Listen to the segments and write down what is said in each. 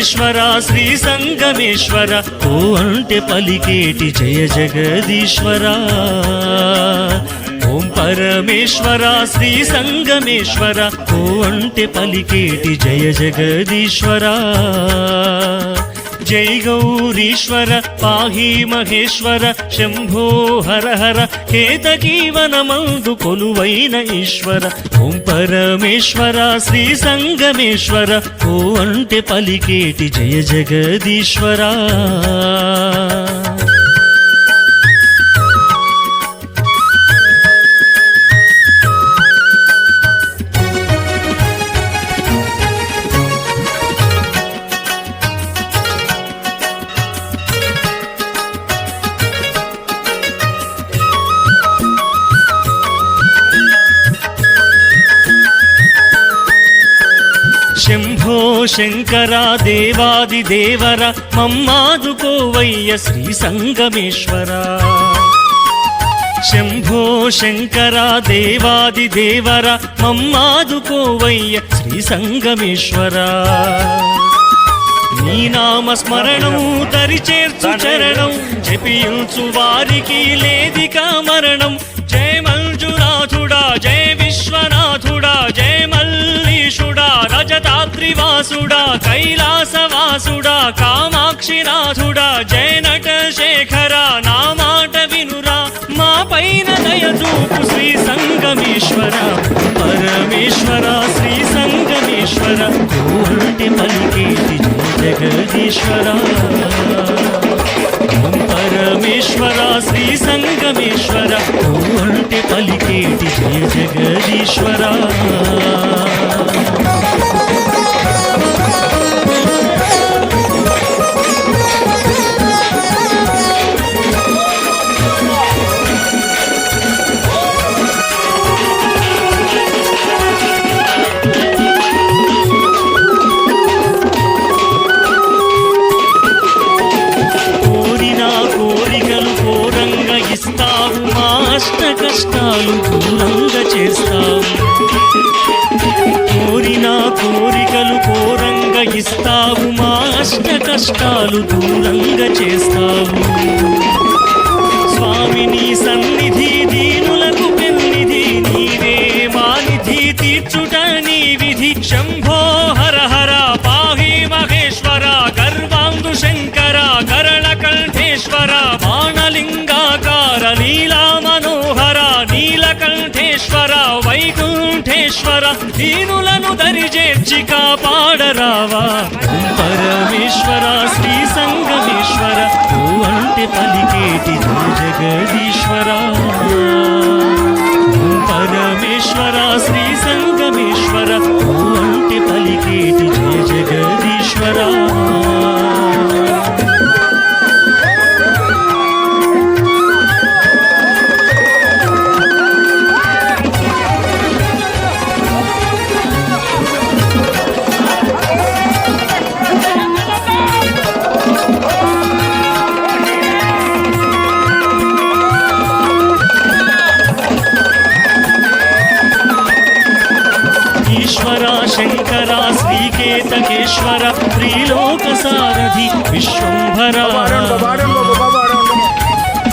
పరమేశ్వర శ్రీ సంగమేశ్వర ఓ అంటే పలికేటి జయ జగదీశ్వర. ఓం పరమేశ్వర శ్రీ సంగమేశ్వర ఓ అంటే పలికేటి జయ జగదీశ్వర. జై గౌరీశ్వర పాహి మహేశ్వర శంభో హర హర కేతకీవనమందు కొలువైన ఈశ్వర. ఓం పరమేశ్వర శ్రీ సంగమేశ్వర ఓ అంటే పలికేటి జయ జగదీశ్వర. శంభో శంకర దేవాది దేవర మమ్మాదుకోవయ్య శ్రీ సంగమేశ్వర. శంభో శంకర దేవాది దేవర మమ్మాదుకోవయ్య శ్రీ సంగమేశ్వర. నీ నామ స్మరణం దరిచేర్చు చరణం జపించు వారికి లేదిక మరణం. జయ మంజునాథుడా జయ విశ్వనాథుడా జయ మల్లీషుడా రజతాద్రివాసుడా కైలాసవాసుడా కామాక్షినాథుడా జయ నట శేఖర నా మాట వినురా మా పైన దయచూపు శ్రీ సంగమేశ్వర. పరమేశ్వర శ్రీ సంగమేశ్వర కోటి పలికేటి జగదీశ్వర. ఓం పరమేశ్వర శ్రీ సంగమేశ్వర కోటి పలికేటి జయ జగదీశ్వర. కష్టాలు దూరంగా చేస్తావు. కోరిన కోరికలు కోరంగా ఇస్తావు మా అష్ట కష్టాలు దూరంగా చేస్తావు. స్వామి నీ సన్నిధి దీనులకు పెన్నిధి నీవే మానిధి తీర్చుట నీ విధి. శంభో హర హర పాహి మహేశ్వర గర్వాంగు శంకర కరళ కంఠేశ్వర బాణలింగాకార నీలా మనోహర నీలకంఠేశ్వర వైకుంఠేశ్వర దీనులను దరిచేర్చి కాపాడరావా. పరమేశ్వర శ్రీ సంగమేశ్వర ఓ అంటే పలికేటి జయ జగదీశ్వర. పరమేశ్వర శ్రీ సంగమేశ్వర ఓ అంటే పలికేటి జయ జగదీశ్వర. శంకర శ్రీకేతకేశ్వర త్రిలోక సారథి విశ్వంభర.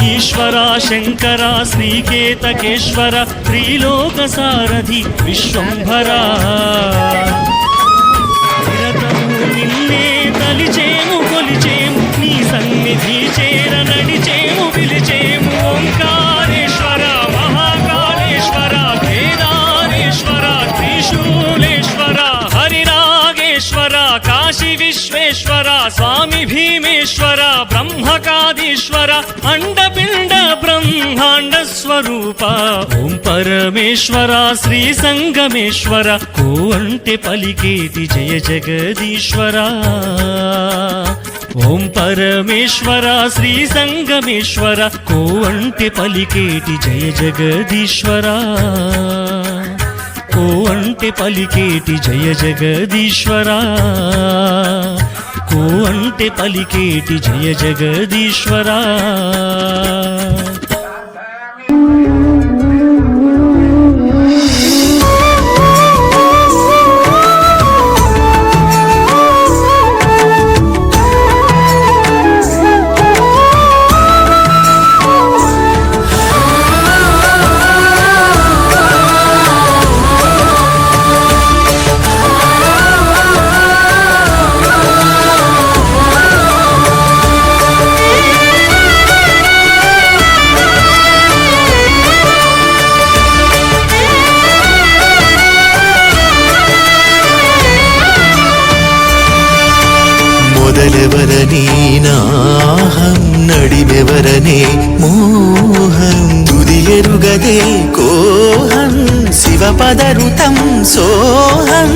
ఈశ్వర శంకర శ్రీకేతకేశ్వర త్రిలోక సారథి విశ్వంభర. నిన్నే తలిచేము కొలిచేము నీ సన్నిధి చేర నడిచేము పిలిచేము. ఓంకారేశ్వర మహాకాళేశ్వర కేదారేశ్వర త్రిశూలేశ్వర హరినాగేశ్వర కాశీ విశ్వేశ్వర స్వామి భీమేశ్వర బ్రహ్మకాదీశ్వర అండపిండ బ్రహ్మాండ స్వరూప. ఓం పరమేశ్వర శ్రీ సంగమేశ్వర కో అంటే పలికేటి జయ జగదీశ్వర. ఓం పరమేశ్వర శ్రీ సంగమేశ్వర కో అంటే పలికేటి జయ జగదీశ్వర. కో అంటే పలికేటి జయ జగదీశ్వర. కో అంటే పలికేటి జయ జగదీశ్వర. మోహనే మోహం తుదియెరుగదే కోహం శివపదరుతం సోహం